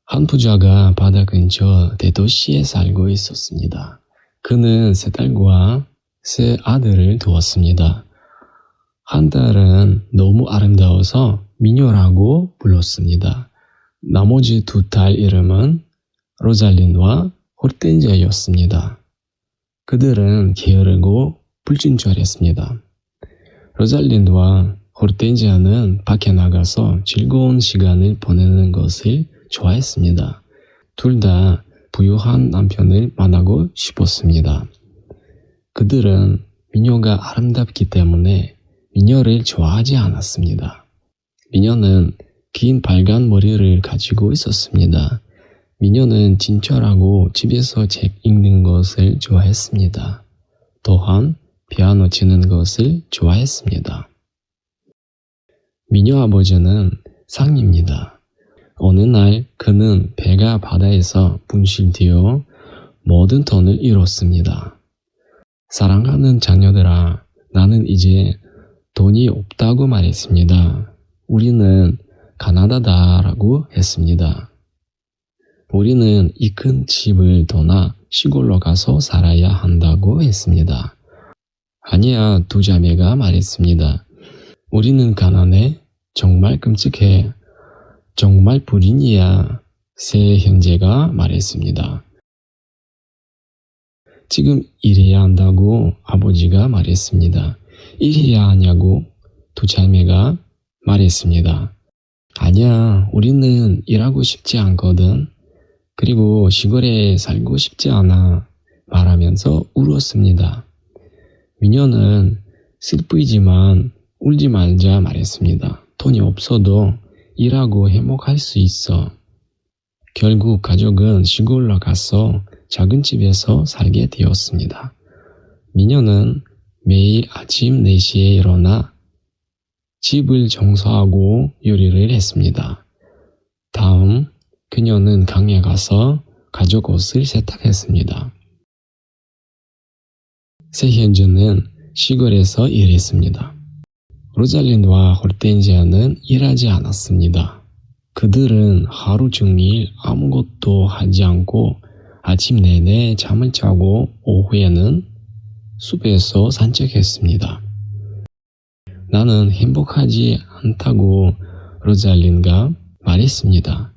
한 부자가 바다 근처 대도시에 살고 있었습니다. 그는 세 딸과 세 아들을 두었습니다. 한 딸은 너무 아름다워서 미녀라고 불렀습니다. 나머지 두 딸 이름은 로잘린과 호르텐지아였습니다. 그들은 게으르고 불친절했습니다. 로잘린과 호르텐지아는 밖에 나가서 즐거운 시간을 보내는 것을 좋아했습니다. 둘 다 부유한 남편을 만나고 싶었습니다. 그들은 미녀가 아름답기 때문에 미녀를 좋아하지 않았습니다. 미녀는 긴 빨간 머리를 가지고 있었습니다. 미녀는 친절하고 집에서 책 읽는 것을 좋아했습니다. 또한 피아노 치는 것을 좋아했습니다. 미녀 아버지는 상입니다. 어느 날 그는 배가 바다에서 분실되어 모든 돈을 잃었습니다. 사랑하는 자녀들아, 나는 이제 돈이 없다고 말했습니다. 우리는 가난하다라고 했습니다. 우리는 이 큰 집을 떠나 시골로 가서 살아야 한다고 했습니다. 아니야, 두 자매가 말했습니다. 우리는 가난해. 정말 끔찍해. 정말 불인이야. 세 형제가 말했습니다. 지금 일해야 한다고 아버지가 말했습니다. 일해야 하냐고 두 자매가 말했습니다. 아니야, 우리는 일하고 싶지 않거든. 그리고 시골에 살고 싶지 않아 말하면서 울었습니다. 미녀는 슬프지만 울지 말자 말했습니다. 돈이 없어도 일하고 행복할 수 있어. 결국 가족은 시골로 가서 작은 집에서 살게 되었습니다. 미녀는 매일 아침 4시에 일어나 집을 청소하고 요리를 했습니다. 다음 그녀는 강에 가서 가족 옷을 세탁했습니다. 세 형제는 시골에서 일했습니다. 로잘린과 호르텐지아는 일하지 않았습니다. 그들은 하루 종일 아무것도 하지 않고 아침 내내 잠을 자고 오후에는 숲에서 산책했습니다. 나는 행복하지 않다고 로잘린가 말했습니다.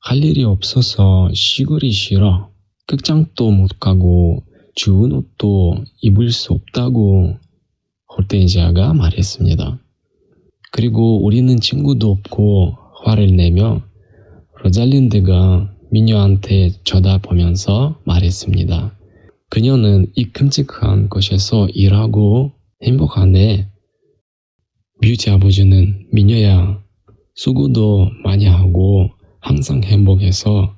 할 일이 없어서 시골이 싫어. 극장도 못 가고 좋은 옷도 입을 수 없다고 호르텐지아가 말했습니다. 그리고 우리는 친구도 없고 화를 내며 로잘린드가 미녀한테 쳐다보면서 말했습니다. 그녀는 이 끔찍한 곳에서 일하고 행복하네. 뮤지 아버지는 미녀야, 수고도 많이 하고 항상 행복해서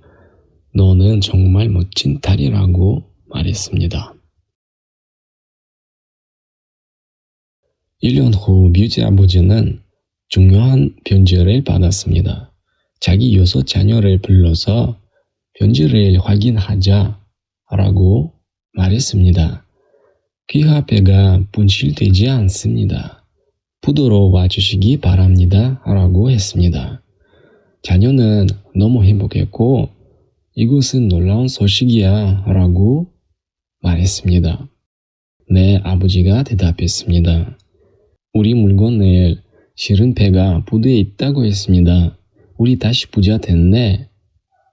너는 정말 멋진 딸이라고 말했습니다. 1년 후 뮤지 아버지는 중요한 편지를 받았습니다. 자기 6 자녀를 불러서 편지를 확인하자 라고 말했습니다. 귀화배가 분실되지 않습니다. 부도로 와주시기 바랍니다 라고 했습니다. 자녀는 너무 행복했고 이것은 놀라운 소식이야 라고 말했습니다. 네, 아버지가 대답했습니다. 우리 물건을 실은 배가 부두에 있다고 했습니다. 우리 다시 부자 됐네.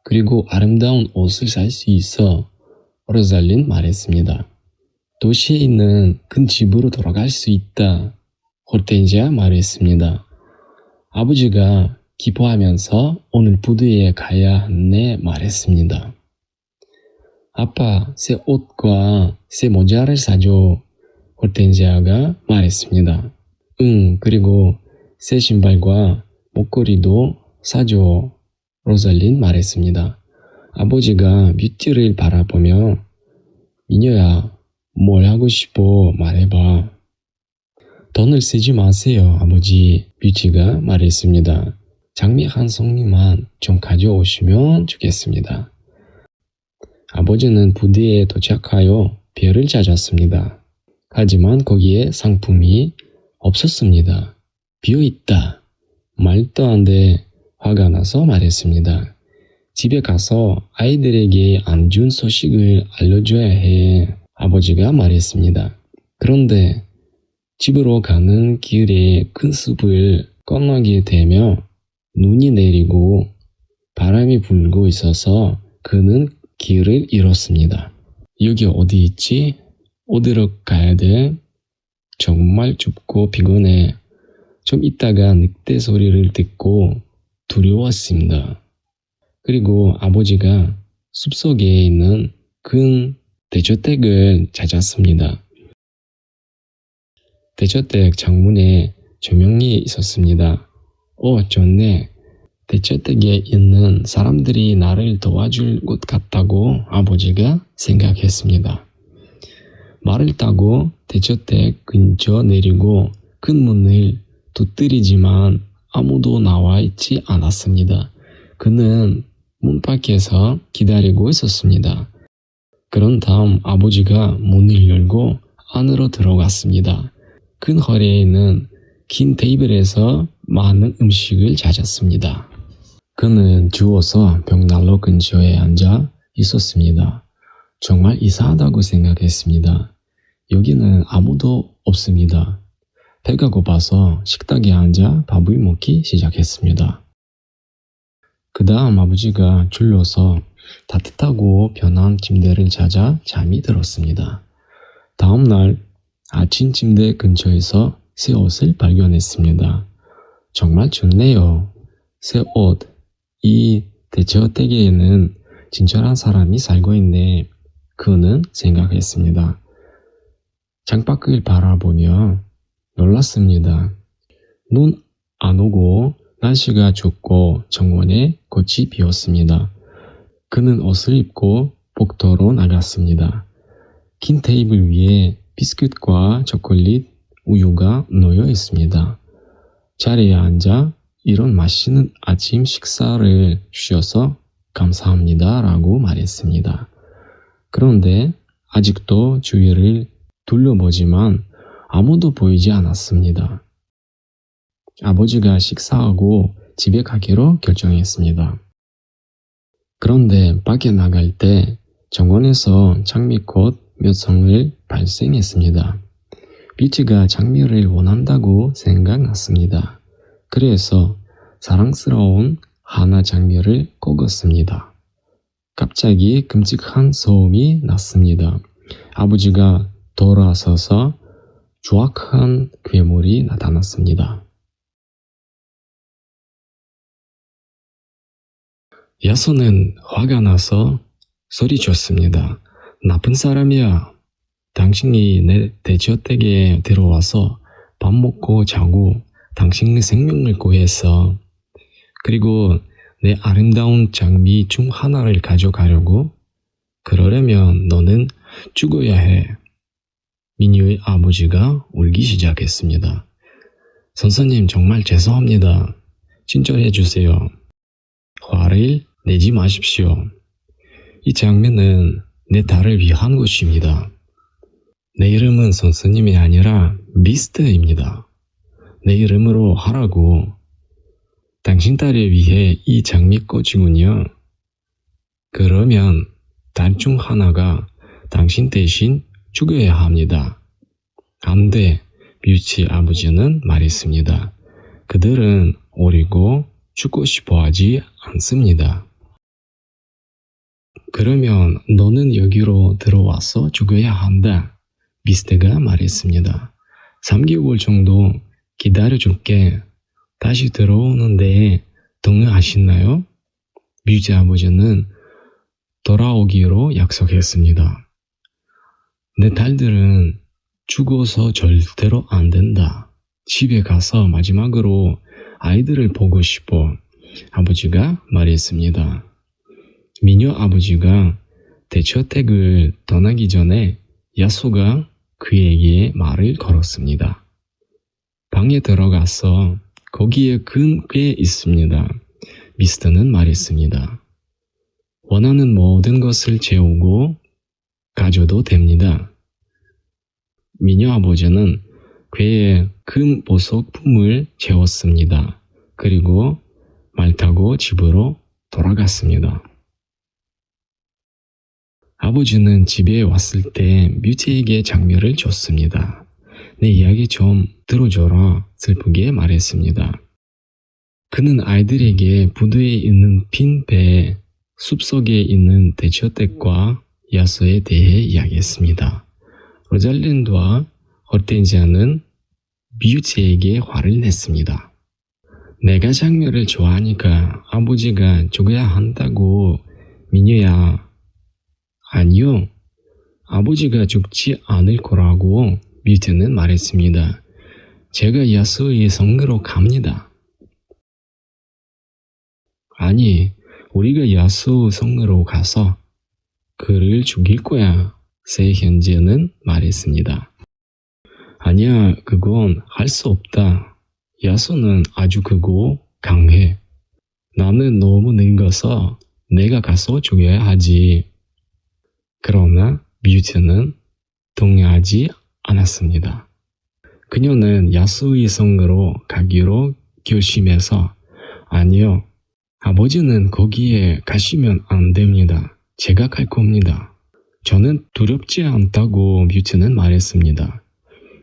그리고 아름다운 옷을 살 수 있어. 로잘린 말했습니다. 도시에 있는 큰 집으로 돌아갈 수 있다. 호르텐지아 말했습니다. 아버지가 기뻐하면서 오늘 부두에 가야 하네 말했습니다. 아빠, 새 옷과 새 모자를 사줘. 호르텐지아가 말했습니다. 응, 그리고 새 신발과 목걸이도 사줘. 로잘린 말했습니다. 아버지가 뮤티를 바라보며 미녀야, 뭘 하고 싶어 말해봐. 돈을 쓰지 마세요, 아버지. 뮤티가 말했습니다. 장미 한 송이만 좀 가져오시면 좋겠습니다. 아버지는 부두에 도착하여 별을 찾았습니다. 하지만 거기에 상품이 없었습니다. 비어있다. 말도 안 돼. 화가 나서 말했습니다. 집에 가서 아이들에게 안 좋은 소식을 알려줘야 해. 아버지가 말했습니다. 그런데 집으로 가는 길에 큰 숲을 건너게 되며 눈이 내리고 바람이 불고 있어서 그는 길을 잃었습니다. 여기 어디 있지? 어디로 가야 돼? 정말 춥고 피곤해. 좀 있다가 늑대 소리를 듣고 두려웠습니다. 그리고 아버지가 숲속에 있는 큰 대저택을 찾았습니다. 대저택 창문에 조명이 있었습니다. 좋네. 대저택에 있는 사람들이 나를 도와줄 것 같다고 아버지가 생각했습니다. 말을 타고 대저택 근처 내리고 큰 문을 두드리지만 아무도 나와 있지 않았습니다. 그는 문 밖에서 기다리고 있었습니다. 그런 다음 아버지가 문을 열고 안으로 들어갔습니다. 큰 허리에 있는 긴 테이블에서 많은 음식을 찾았습니다. 그는 주워서 벽난로 근처에 앉아 있었습니다. 정말 이상하다고 생각했습니다. 여기는 아무도 없습니다. 배가 고파서 식탁에 앉아 밥을 먹기 시작했습니다. 그 다음 아버지가 졸려서 따뜻하고 편한 침대를 찾아 잠이 들었습니다. 다음 날 아침 침대 근처에서 새 옷을 발견했습니다. 정말 좋네요. 새 옷. 이 대저택에는 진짜한 사람이 살고 있네. 그는 생각했습니다. 창밖을 바라보며 놀랐습니다. 눈 안 오고 날씨가 좋고 정원에 꽃이 피었습니다. 그는 옷을 입고 복도로 나갔습니다. 긴 테이블 위에 비스킷과 초콜릿, 우유가 놓여 있습니다. 자리에 앉아 이런 맛있는 아침 식사를 주셔서 감사합니다 라고 말했습니다. 그런데 아직도 주위를 둘러보지만 아무도 보이지 않았습니다. 아버지가 식사하고 집에 가기로 결정했습니다. 그런데 밖에 나갈 때 정원에서 장미꽃 몇 송을 발생했습니다. 뷰티가 장미를 원한다고 생각났습니다. 그래서 사랑스러운 하나 장미를 꺾었습니다. 갑자기 끔찍한 소음이 났습니다. 아버지가 돌아서서 조악한 괴물이 나타났습니다. 야손은 화가 나서 소리쳤습니다. 나쁜 사람이야. 당신이 내 대저택에 들어와서 밥 먹고 자고 당신의 생명을 구했어. 그리고 내 아름다운 장미 중 하나를 가져가려고? 그러려면 너는 죽어야 해. 미니의 아버지가 울기 시작했습니다. 선생님 정말 죄송합니다. 친절해 주세요. 화를 내지 마십시오. 이 장면은 내 딸을 위한 것입니다. 내 이름은 선생님이 아니라 미스터입니다. 내 이름으로 하라고. 당신 딸을 위해 이 장미꽃이군요. 그러면 딸 중 하나가 당신 대신 죽여야 합니다. 안 돼, 뮤치 아버지는 말했습니다. 그들은 어리고 죽고 싶어 하지 않습니다. 그러면 너는 여기로 들어와서 죽어야 한다. 미스터가 말했습니다. 3개월 정도 기다려줄게. 다시 들어오는데 동의하시나요? 뮤지 아버지는 돌아오기로 약속했습니다. 내 딸들은 죽어서 절대로 안 된다. 집에 가서 마지막으로 아이들을 보고 싶어. 아버지가 말했습니다. 미녀 아버지가 대저택을 떠나기 전에 야소가 그에게 말을 걸었습니다. 방에 들어가서 거기에 큰 꽤 있습니다. 미스터는 말했습니다. 원하는 모든 것을 재우고 가져도 됩니다. 미녀 아버지는 궤에 큰 보석품을 재웠습니다. 그리고 말 타고 집으로 돌아갔습니다. 아버지는 집에 왔을 때 뮤트에게 장미를 줬습니다. 내 이야기 좀 들어줘라 슬프게 말했습니다. 그는 아이들에게 부두에 있는 빈 배, 숲속에 있는 대처택과 야수에 대해 이야기했습니다. 로잘린드와 호르텐지아는 뮤트에게 화를 냈습니다. 내가 장미를 좋아하니까 아버지가 죽어야 한다고 미녀야. 아니요. 아버지가 죽지 않을 거라고 뮤트는 말했습니다. 제가 야수의 성으로 갑니다. 아니, 우리가 야수 성으로 가서 그를 죽일 거야. 세현지는 말했습니다. 아니야, 그건 할 수 없다. 야수는 아주 크고 강해. 나는 너무 늙어서 내가 가서 죽여야 하지. 그러나 뮤트는 동의하지 않았습니다. 그녀는 야수의 성으로 가기로 결심해서 아니요, 아버지는 거기에 가시면 안 됩니다. 제가 갈 겁니다. 저는 두렵지 않다고 뮤트는 말했습니다.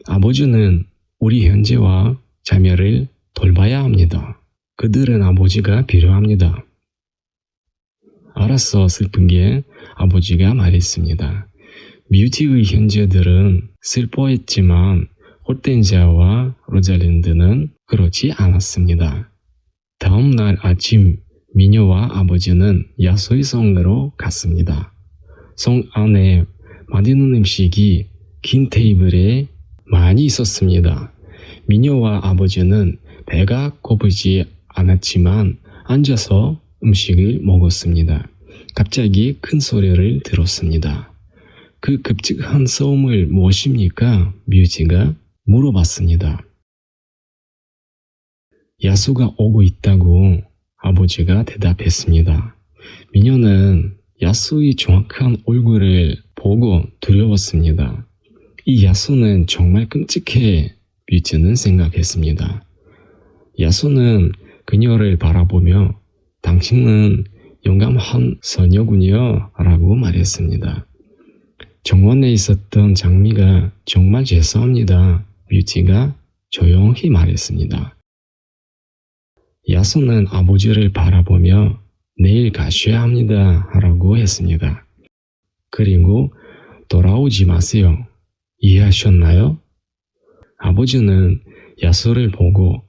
아버지는 우리 현재와 자매를 돌봐야 합니다. 그들은 아버지가 필요합니다. 알았어, 슬프게 아버지가 말했습니다. 뮤트의 형제들은 슬퍼했지만 호르텐지아와 로잘린드는 그렇지 않았습니다. 다음 날 아침 미녀와 아버지는 야수의 성으로 갔습니다. 성 안에 맛있는 음식이 긴 테이블에 많이 있었습니다. 미녀와 아버지는 배가 고프지 않았지만 앉아서 음식을 먹었습니다. 갑자기 큰 소리를 들었습니다. 그 급직한 소음을 무엇입니까? 뮤트가 물어봤습니다. 야수가 오고 있다고 아버지가 대답했습니다. 미녀는 야수의 정확한 얼굴을 보고 두려웠습니다. 이 야수는 정말 끔찍해, 뮤트는 생각했습니다. 야수는 그녀를 바라보며 당신은 용감한 소녀군요 라고 말했습니다. 정원에 있었던 장미가 정말 죄송합니다. 뮤트가 조용히 말했습니다. 야수는 아버지를 바라보며 내일 가셔야 합니다 라고 했습니다. 그리고 돌아오지 마세요. 이해하셨나요? 아버지는 야수를 보고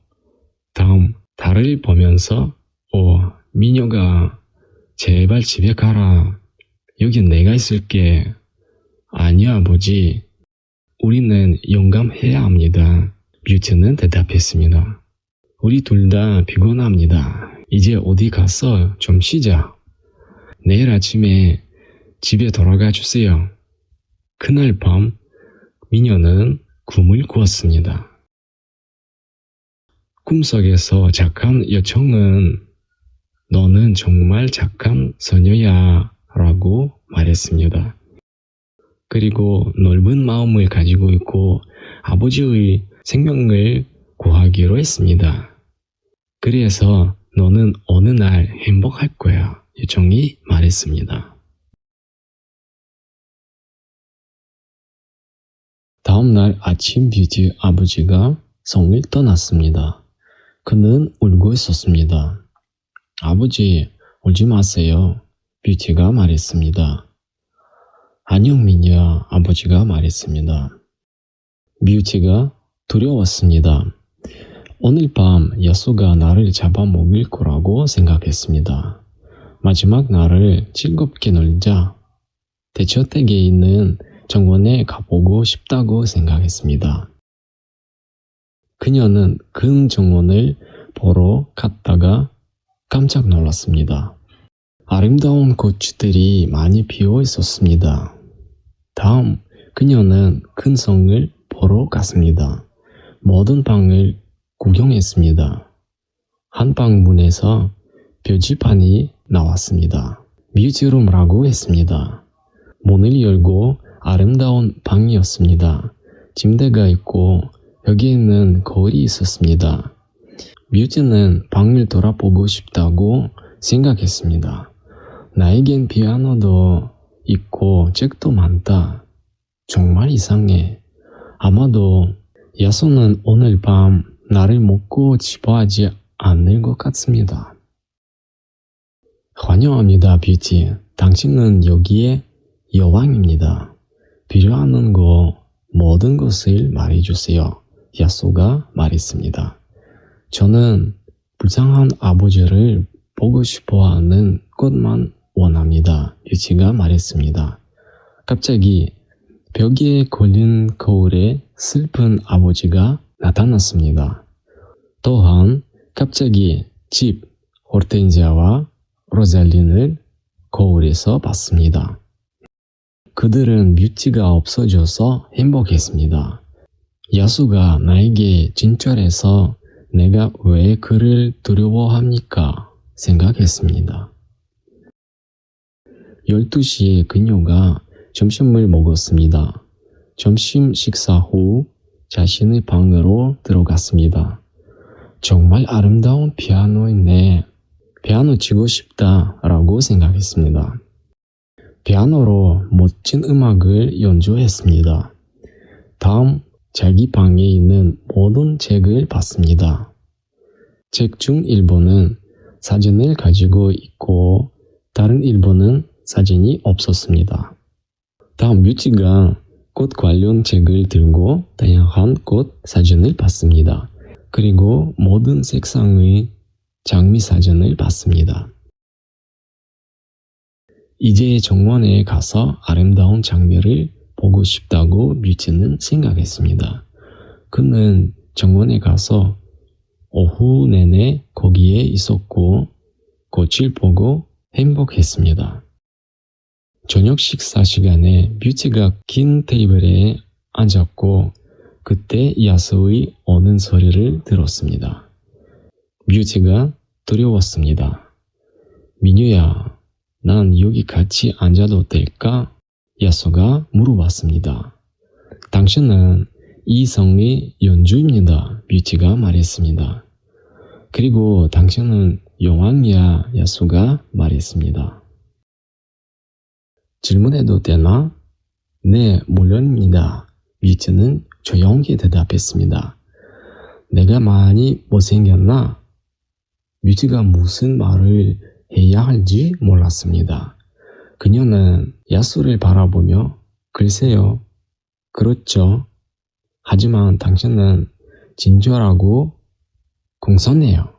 다음 달을 보면서 미녀가 제발 집에 가라. 여긴 내가 있을게. 아니요 아버지. 우리는 용감해야 합니다. 뮤트는 대답했습니다. 우리 둘 다 피곤합니다. 이제 어디 가서 좀 쉬자. 내일 아침에 집에 돌아가 주세요. 그날 밤 미녀는 꿈을 꾸었습니다. 꿈속에서 착한 여청은 너는 정말 착한 소녀야 라고 말했습니다. 그리고 넓은 마음을 가지고 있고 아버지의 생명을 구하기로 했습니다. 그래서 너는 어느 날 행복할 거야. 여청이 말했습니다. 다음 날 아침 뮤트 아버지가 성을 떠났습니다. 그는 울고 있었습니다. 아버지, 울지 마세요. 뮤트가 말했습니다. 안녕 미녀, 아버지가 말했습니다. 뮤트가 두려웠습니다. 오늘 밤 야수가 나를 잡아먹을 거라고 생각했습니다. 마지막 날을 즐겁게 놀자 대저택에 있는 정원에 가보고 싶다고 생각했습니다. 그녀는 큰 정원을 보러 갔다가 깜짝 놀랐습니다. 아름다운 꽃들이 많이 피어 있었습니다. 다음 그녀는 큰 성을 보러 갔습니다. 모든 방을 구경했습니다. 한 방 문에서 표지판이 나왔습니다. 뮤트룸이라고 했습니다. 문을 열고 아름다운 방이었습니다. 침대가 있고 여기에는 거울이 있었습니다. 뮤트는 방을 돌아보고 싶다고 생각했습니다. 나에겐 피아노도 있고 책도 많다. 정말 이상해. 아마도 야수는 오늘 밤 나를 먹고 싶어하지 않을 것 같습니다. 환영합니다, 뷰티. 당신은 여기에 여왕입니다. 필요한 거 모든 것을 말해주세요. 야수가 말했습니다. 저는 불쌍한 아버지를 보고 싶어하는 것만 원합니다. 뷰티가 말했습니다. 갑자기 벽에 걸린 거울에 슬픈 아버지가 나타났습니다. 또한 갑자기 집 호르텐지아와 로잘린을 거울에서 봤습니다. 그들은 뷰티가 없어져서 행복했습니다. 야수가 나에게 진절해서 내가 왜 그를 두려워합니까? 생각했습니다. 12시에 그녀가 점심을 먹었습니다. 점심 식사 후 자신의 방으로 들어갔습니다. 정말 아름다운 피아노이네. 피아노 치고 싶다 라고 생각했습니다. 피아노로 멋진 음악을 연주했습니다. 다음 자기 방에 있는 모든 책을 봤습니다. 책 중 일부는 사진을 가지고 있고 다른 일부는 사진이 없었습니다. 다음 뷰티가 꽃 관련 책을 들고 다양한 꽃 사진을 봤습니다. 그리고 모든 색상의 장미 사진을 봤습니다. 이제 정원에 가서 아름다운 장미를 보고 싶다고 뷰티는 생각했습니다. 그는 정원에 가서 오후 내내 거기에 있었고 꽃을 보고 행복했습니다. 저녁 식사 시간에 뷰티가 긴 테이블에 앉았고 그때 야수의 오는 소리를 들었습니다. 뷰티가 두려웠습니다. 민유야, 난 여기 같이 앉아도 될까? 야수가 물어봤습니다. 당신은 이성의 연주입니다. 뷰티가 말했습니다. 그리고 당신은 여왕이야. 야수가 말했습니다. 질문해도 되나? 네, 물론입니다. 뷰티는 조용히 대답했습니다. 내가 많이 못생겼나? 뷰티가 무슨 말을 해야 할지 몰랐습니다. 그녀는 야수를 바라보며 글쎄요, 그렇죠. 하지만 당신은 진절하고 공손해요.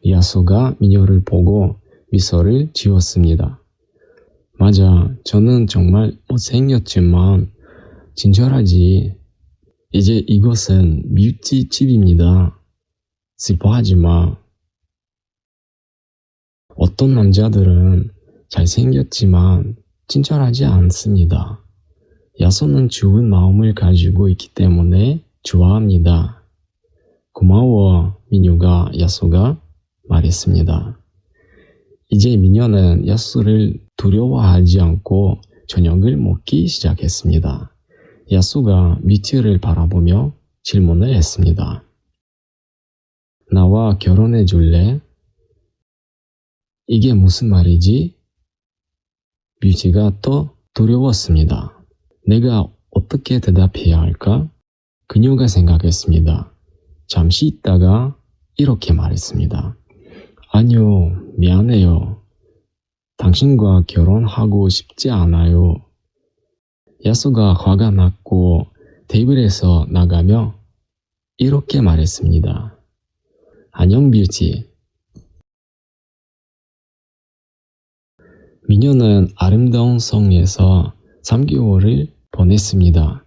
야수가 미녀를 보고 미소를 지었습니다. 맞아, 저는 정말 못생겼지만 진절하지. 이제 이것은 뷰티 집입니다. 슬퍼하지 마. 어떤 남자들은 잘생겼지만 친절하지 않습니다. 야수는 좋은 마음을 가지고 있기 때문에 좋아합니다. 고마워, 민유가 야수가 말했습니다. 이제 미녀는 야수를 두려워하지 않고 저녁을 먹기 시작했습니다. 야수가 뷰티를 바라보며 질문을 했습니다. 나와 결혼해 줄래? 이게 무슨 말이지? 뷰티가 또 두려웠습니다. 내가 어떻게 대답해야 할까? 그녀가 생각했습니다. 잠시 있다가 이렇게 말했습니다. 아니요, 미안해요. 당신과 결혼하고 싶지 않아요. 야수가 화가 났고 테이블에서 나가며 이렇게 말했습니다. 안녕 뷰티. 미녀는 아름다운 성에서 3개월을 보냈습니다.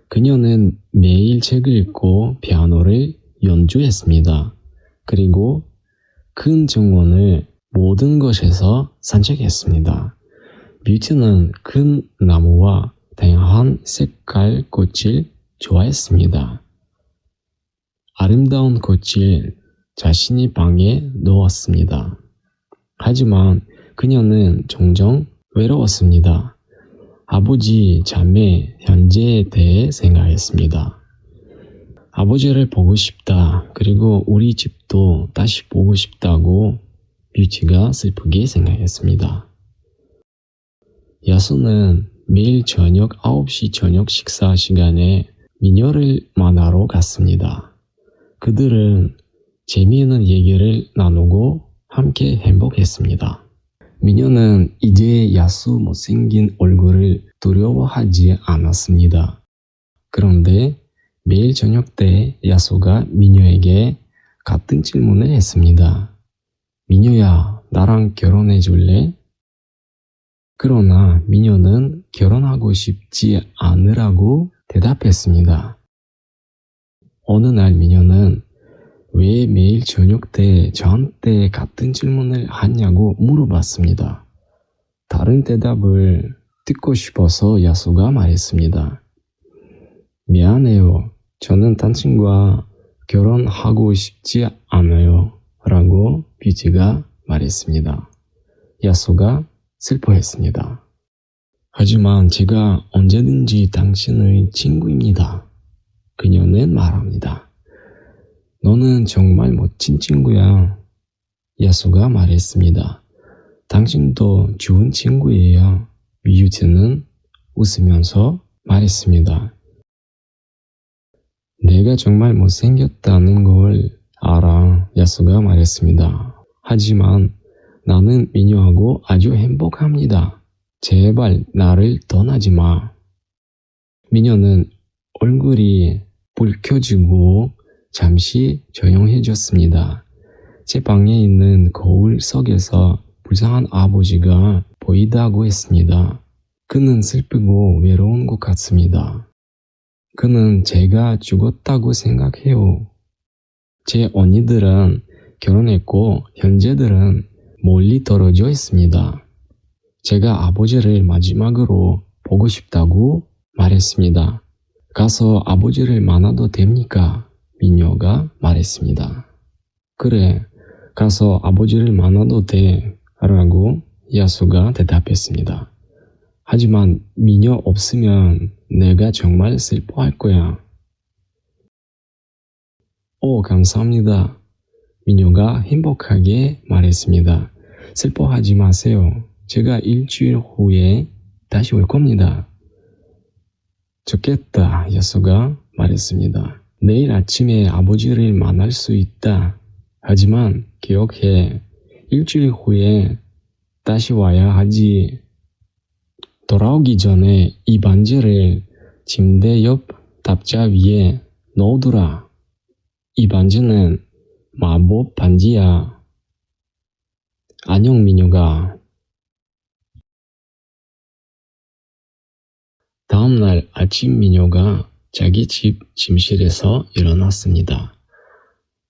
그녀는 매일 책을 읽고 피아노를 연주했습니다. 그리고 큰 정원을 모든 곳에서 산책했습니다. 뷰티는 큰 나무와 다양한 색깔 꽃을 좋아했습니다. 아름다운 꽃을 자신의 방에 놓았습니다. 하지만 그녀는 종종 외로웠습니다. 아버지, 자매, 현재에 대해 생각했습니다. 아버지를 보고 싶다. 그리고 우리 집도 다시 보고 싶다고 뷰티가 슬프게 생각했습니다. 야수는 매일 저녁 9시 저녁 식사 시간에 미녀를 만나러 갔습니다. 그들은 재미있는 얘기를 나누고 함께 행복했습니다. 미녀는 이제 야수 못생긴 얼굴을 두려워하지 않았습니다. 그런데 매일 저녁 때 야수가 미녀에게 같은 질문을 했습니다. 미녀야, 나랑 결혼해 줄래? 그러나 미녀는 결혼하고 싶지 않으라고 대답했습니다. 어느 날 미녀는 왜 매일 저녁 때 저한테 같은 질문을 하냐고 물어봤습니다. 다른 대답을 듣고 싶어서 야수가 말했습니다. 미안해요. 저는 당신과 결혼하고 싶지 않아요. 라고 뷰티가 말했습니다. 야수가 슬퍼했습니다. 하지만 제가 언제든지 당신의 친구입니다. 그녀는 말합니다. 너는 정말 멋진 친구야. 야수가 말했습니다. 당신도 좋은 친구예요. 뷰티는 웃으면서 말했습니다. 내가 정말 못생겼다는 걸 알아. 야수가 말했습니다. 하지만 나는 미녀하고 아주 행복합니다. 제발 나를 떠나지 마. 미녀는 얼굴이 붉혀지고 잠시 조용해졌습니다. 제 방에 있는 거울 속에서 불쌍한 아버지가 보이다고 했습니다. 그는 슬프고 외로운 것 같습니다. 그는 제가 죽었다고 생각해요. 제 언니들은 결혼했고 형제들은 멀리 떨어져 있습니다. 제가 아버지를 마지막으로 보고 싶다고 말했습니다. 가서 아버지를 만나도 됩니까? 미녀가 말했습니다. 그래, 가서 아버지를 만나도 돼. 라고 야수가 대답했습니다. 하지만 미녀 없으면 내가 정말 슬퍼할 거야. 오, 감사합니다. 미녀가 행복하게 말했습니다. 슬퍼하지 마세요. 제가 일주일 후에 다시 올 겁니다. 좋겠다. 야수가 말했습니다. 내일 아침에 아버지를 만날 수 있다. 하지만 기억해. 일주일 후에 다시 와야 하지. 돌아오기 전에 이 반지를 침대 옆 탑자 위에 넣어두라. 이 반지는 마법 반지야. 안녕 미녀가. 다음날 아침 미녀가 자기 집 침실에서 일어났습니다.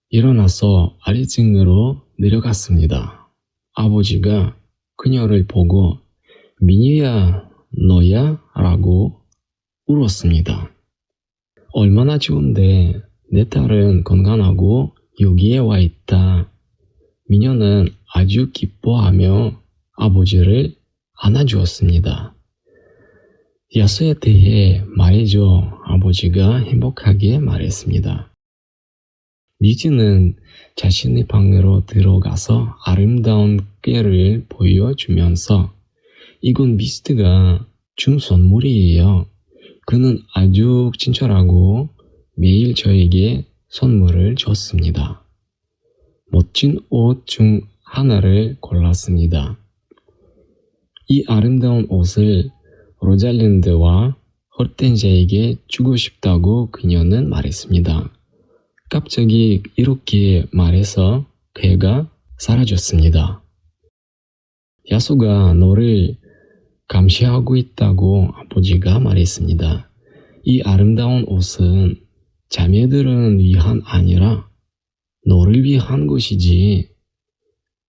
일어나서 아래층으로 내려갔습니다. 아버지가 그녀를 보고 미녀야 너야? 라고 울었습니다. 얼마나 좋은데 내 딸은 건강하고 여기에 와 있다. 미녀는 아주 기뻐하며 아버지를 안아주었습니다. 야수에 대해 말해줘. 아버지가 행복하게 말했습니다. 미지는 자신의 방으로 들어가서 아름다운 꾀를 보여주면서 이건 미스트가 준 선물이에요. 그는 아주 친절하고 매일 저에게 선물을 줬습니다. 멋진 옷 중 하나를 골랐습니다. 이 아름다운 옷을 로잘린드와 호르텐시아에게 주고 싶다고 그녀는 말했습니다. 갑자기 이렇게 말해서 그가 사라졌습니다. 야수가 너를 감시하고 있다고 아버지가 말했습니다. 이 아름다운 옷은 자매들은 위한 아니라 너를 위한 것이지.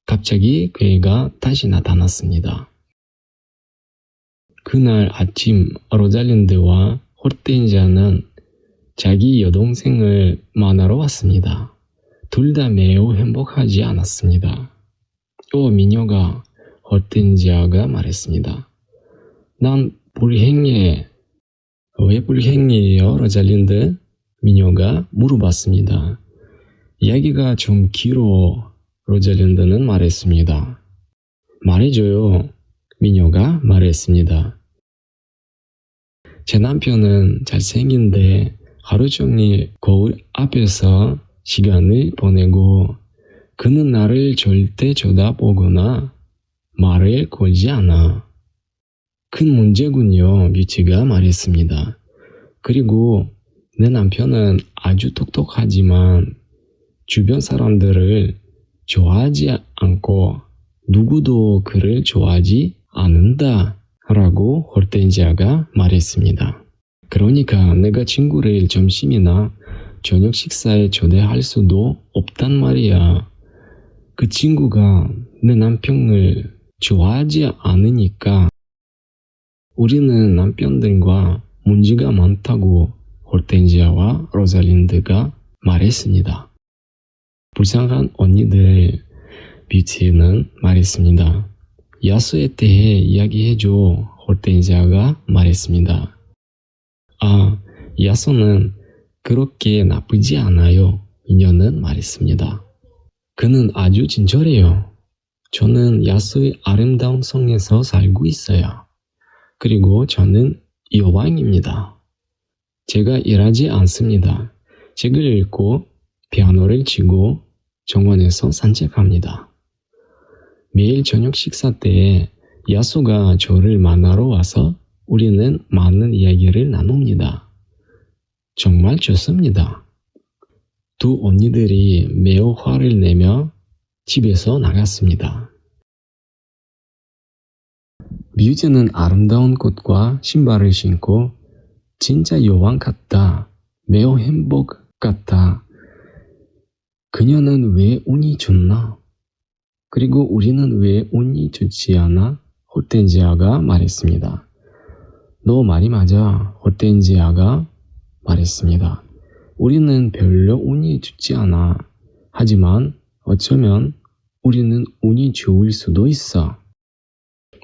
갑자기 그가 다시 나타났습니다. 그날 아침 로잘린드와 호르텐시아는 자기 여동생을 만나러 왔습니다. 둘 다 매우 행복하지 않았습니다. 오 미녀가, 호르텐시아가 말했습니다. 난 불행해. 왜 불행해요, 로잘린드? 미녀가 물어봤습니다. 이야기가 좀 길어. 로잘린드는 말했습니다. 말해줘요. 미녀가 말했습니다. 제 남편은 잘생긴데 하루 종일 거울 앞에서 시간을 보내고 그는 나를 절대 쳐다보거나 말을 걸지 않아. 큰 문제군요. 뮤티가 말했습니다. 그리고 내 남편은 아주 똑똑하지만 주변 사람들을 좋아하지 않고 누구도 그를 좋아하지 않는다 라고 호르텐지아가 말했습니다. 그러니까 내가 친구를 점심이나 저녁 식사에 초대할 수도 없단 말이야. 그 친구가 내 남편을 좋아하지 않으니까 우리는 남편들과 문제가 많다고 호르텐지아와 로잘린드가 말했습니다. 불쌍한 언니들, 뮤티는 말했습니다. 야수에 대해 이야기해줘. 호르텐지아가 말했습니다. 아, 야수는 그렇게 나쁘지 않아요. 미녀는 말했습니다. 그는 아주 친절해요. 저는 야수의 아름다운 성에서 살고 있어요. 그리고 저는 여왕입니다. 제가 일하지 않습니다. 책을 읽고 피아노를 치고 정원에서 산책합니다. 매일 저녁 식사 때에 야수가 저를 만나러 와서 우리는 많은 이야기를 나눕니다. 정말 좋습니다. 두 언니들이 매우 화를 내며 집에서 나갔습니다. 뮤즈는 아름다운 꽃과 신발을 신고 진짜 여왕 같다. 매우 행복 같다. 그녀는 왜 운이 좋나? 그리고 우리는 왜 운이 좋지 않아? 호르텐지아가 말했습니다. 너 말이 맞아. 호르텐지아가 말했습니다. 우리는 별로 운이 좋지 않아. 하지만 어쩌면 우리는 운이 좋을 수도 있어.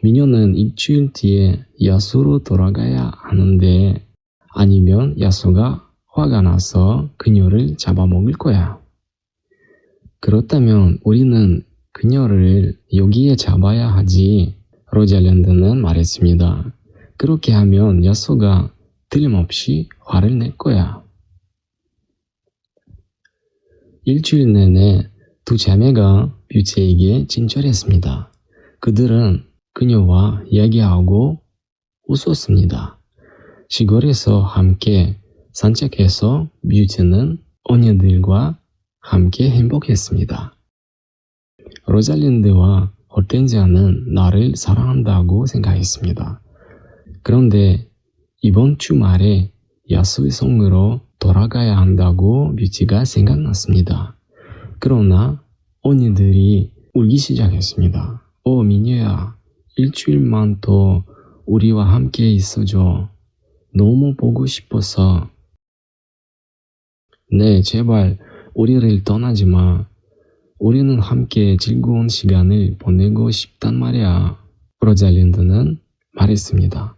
미녀는 일주일 뒤에 야수로 돌아가야 하는데 아니면 야수가 화가 나서 그녀를 잡아먹을 거야. 그렇다면 우리는 그녀를 여기에 잡아야 하지. 로잘린드는 말했습니다. 그렇게 하면 야수가 틀림없이 화를 낼 거야. 일주일 내내 두 자매가 뮤티에게 친절했습니다. 그들은 그녀와 이야기하고 웃었습니다. 시골에서 함께 산책해서 뮤티는 언니들과 함께 행복했습니다. 로잘린드와 호르텐지아는 나를 사랑한다고 생각했습니다. 그런데 이번 주말에 야수의 성으로 돌아가야 한다고 뮤티가 생각났습니다. 그러나 언니들이 울기 시작했습니다. 미녀야, 일주일만 더 우리와 함께 있어줘. 너무 보고 싶어서. 네, 제발 우리를 떠나지 마. 우리는 함께 즐거운 시간을 보내고 싶단 말이야. 로잘린드는 말했습니다.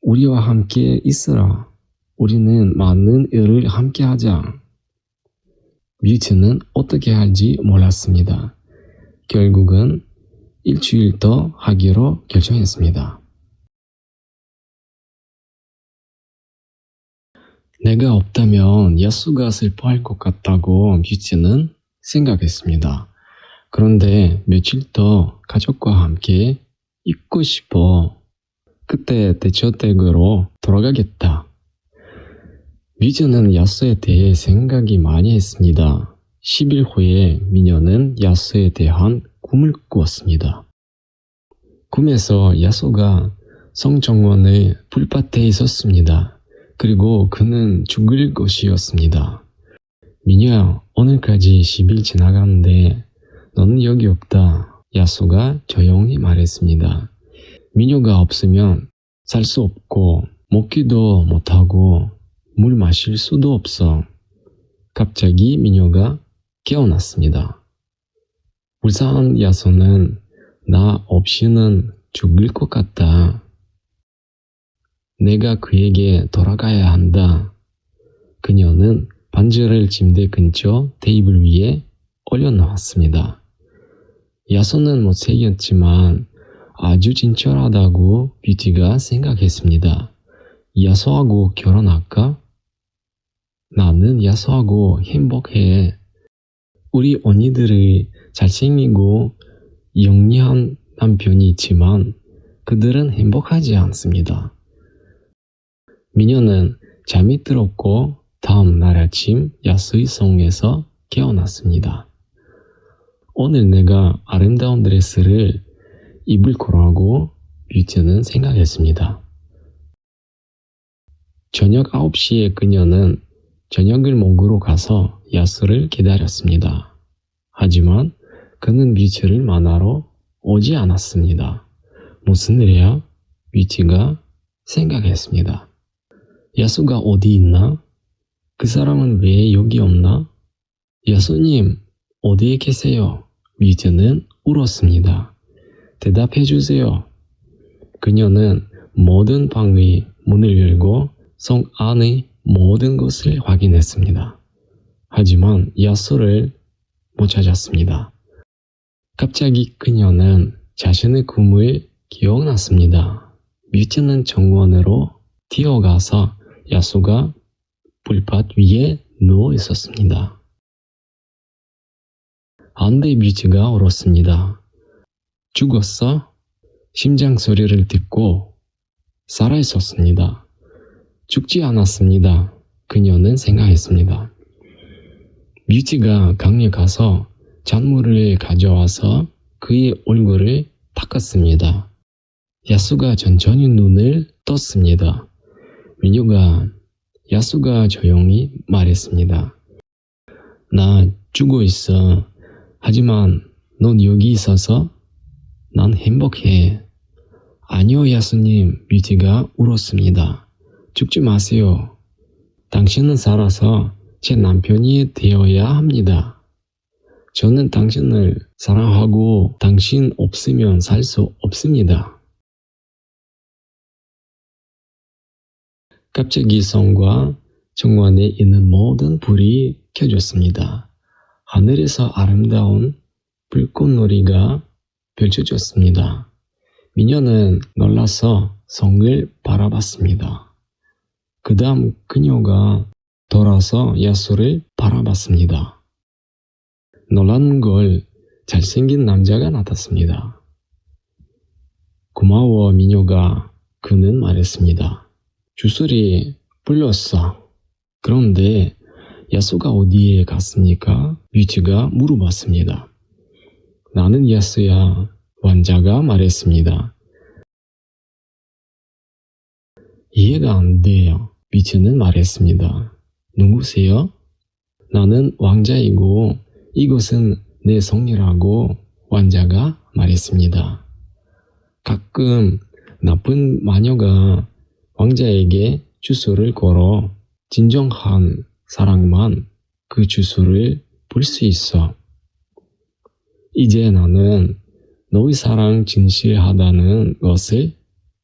우리와 함께 있으라. 우리는 많은 일을 함께 하자. 뮤티는 어떻게 할지 몰랐습니다. 결국은 일주일 더 하기로 결정했습니다. 내가 없다면 야수가 슬퍼할 것 같다고 뮤티는 생각했습니다. 그런데 며칠 더 가족과 함께 있고 싶어. 그때 대저택으로 돌아가겠다. 뮤티는 야수에 대해 생각이 많이 했습니다. 10일 후에 미녀는 야수에 대한 꿈을 꾸었습니다. 꿈에서 야수가 성정원의 풀밭에 있었습니다. 그리고 그는 죽을 것이었습니다. 미녀야, 오늘까지 10일 지나가는데 너는 여기 없다. 야수가 조용히 말했습니다. 미녀가 없으면 살 수 없고 먹기도 못하고 물 마실 수도 없어. 갑자기 미녀가 깨어났습니다. 불쌍한 야수는 나 없이는 죽을 것 같다. 내가 그에게 돌아가야 한다. 그녀는 반지를 침대 근처 테이블 위에 올려놓았습니다. 야수는 못생겼지만 아주 친절하다고 뷰티가 생각했습니다. 야수하고 결혼할까? 나는 야수하고 행복해. 우리 언니들이 잘생기고 영리한 남편이 있지만 그들은 행복하지 않습니다. 미녀는 잠이 들었고 다음 날 아침 야수의 성에서 깨어났습니다. 오늘 내가 아름다운 드레스를 입을 거라고 뷰티는 생각했습니다. 저녁 9시에 그녀는 저녁을 먹으러 가서 야수를 기다렸습니다. 하지만 그는 뷰티를 만나러 오지 않았습니다. 무슨 일이야? 뷰티가 생각했습니다. 야수가 어디 있나? 그 사람은 왜 여기 없나? 야수님, 어디에 계세요? 뷰티는 울었습니다. 대답해 주세요. 그녀는 모든 방의 문을 열고 성 안의 모든 것을 확인했습니다. 하지만 야수를 못 찾았습니다. 갑자기 그녀는 자신의 꿈을 기억났습니다. 뷰티는 정원으로 뛰어가서 야수가 불밭 위에 누워 있었습니다. 안돼 뷰티가 울었습니다. 죽었어? 심장 소리를 듣고 살아있었습니다. 죽지 않았습니다. 그녀는 생각했습니다. 뷰티가 강에 가서 잔물을 가져와서 그의 얼굴을 닦았습니다. 야수가 천천히 눈을 떴습니다. 미녀가 야수가 조용히 말했습니다. 나 죽어 있어. 하지만 넌 여기 있어서 난 행복해. 아니요 야수님, 뷰티가 울었습니다. 죽지 마세요. 당신은 살아서 제 남편이 되어야 합니다. 저는 당신을 사랑하고 당신 없으면 살 수 없습니다. 갑자기 성과 정원에 있는 모든 불이 켜졌습니다. 하늘에서 아름다운 불꽃놀이가 펼쳐졌습니다. 미녀는 놀라서 성을 바라봤습니다. 그 다음 그녀가 돌아서 야수를 바라봤습니다. 놀란 걸 잘생긴 남자가 나탔습니다. 고마워 미녀가 그는 말했습니다. 주술이 불렀어. 그런데 야수가 어디에 갔습니까? 뷰티가 물어봤습니다. 나는 야수야. 왕자가 말했습니다. 이해가 안 돼요. 뷰티는 말했습니다. 누구세요? 나는 왕자이고 이것은 내 성이라고 왕자가 말했습니다. 가끔 나쁜 마녀가 왕자에게 주술을 걸어 진정한 사랑만 그 주술을 볼 수 있어. 이제 나는 너의 사랑 진실하다는 것을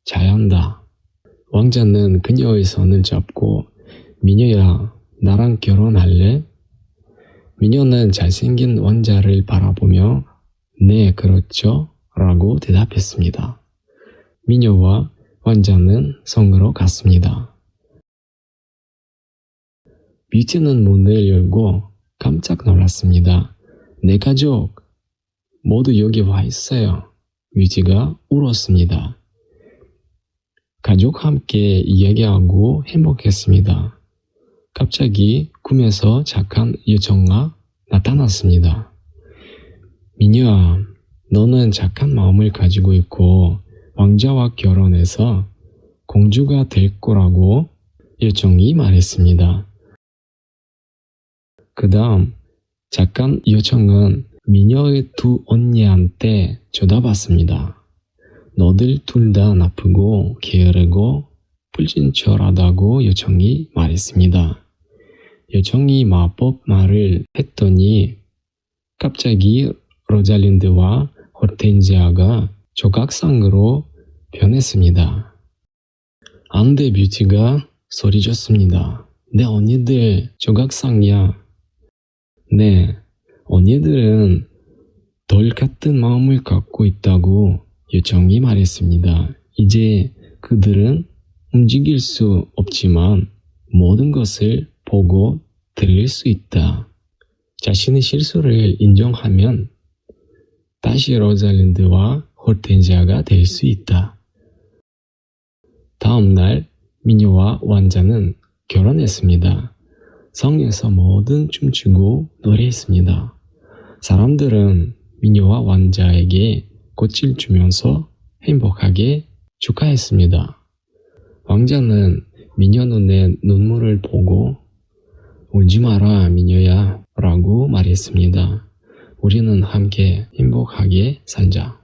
잘 안다. 왕자는 그녀의 손을 잡고 미녀야, 나랑 결혼할래? 미녀는 잘생긴 왕자를 바라보며 네, 그렇죠? 라고 대답했습니다. 미녀와 왕자는 성으로 갔습니다. 뷰티는 문을 열고 깜짝 놀랐습니다. 내 가족 모두 여기 와 있어요. 뷰티가 울었습니다. 가족 함께 이야기하고 행복했습니다. 갑자기 꿈에서 착한 여정아 나타났습니다. 미녀아, 너는 착한 마음을 가지고 있고 왕자와 결혼해서 공주가 될 거라고 여정이 말했습니다. 그 다음 착한 여정은 미녀의 두 언니한테 쳐다봤습니다. 너들 둘 다 나쁘고 게으르고 불친절하다고 여정이 말했습니다. 여정이 마법 말을 했더니 갑자기 로잘린드와 호텐지아가 조각상으로 변했습니다. 안돼 뷰티가 소리쳤습니다. 내 언니들 조각상이야. 네, 언니들은 덜 같은 마음을 갖고 있다고 요청이 말했습니다. 이제 그들은 움직일 수 없지만 모든 것을 보고 들을 수 있다. 자신의 실수를 인정하면 다시 로잘린드와 호르텐지아가 될 수 있다. 다음 날 미녀와 왕자는 결혼했습니다. 성에서 모두 춤추고 노래했습니다. 사람들은 미녀와 왕자에게 꽃을 주면서 행복하게 축하했습니다. 왕자는 미녀 눈에 눈물을 보고 울지 마라 미녀야 라고 말했습니다. 우리는 함께 행복하게 살자.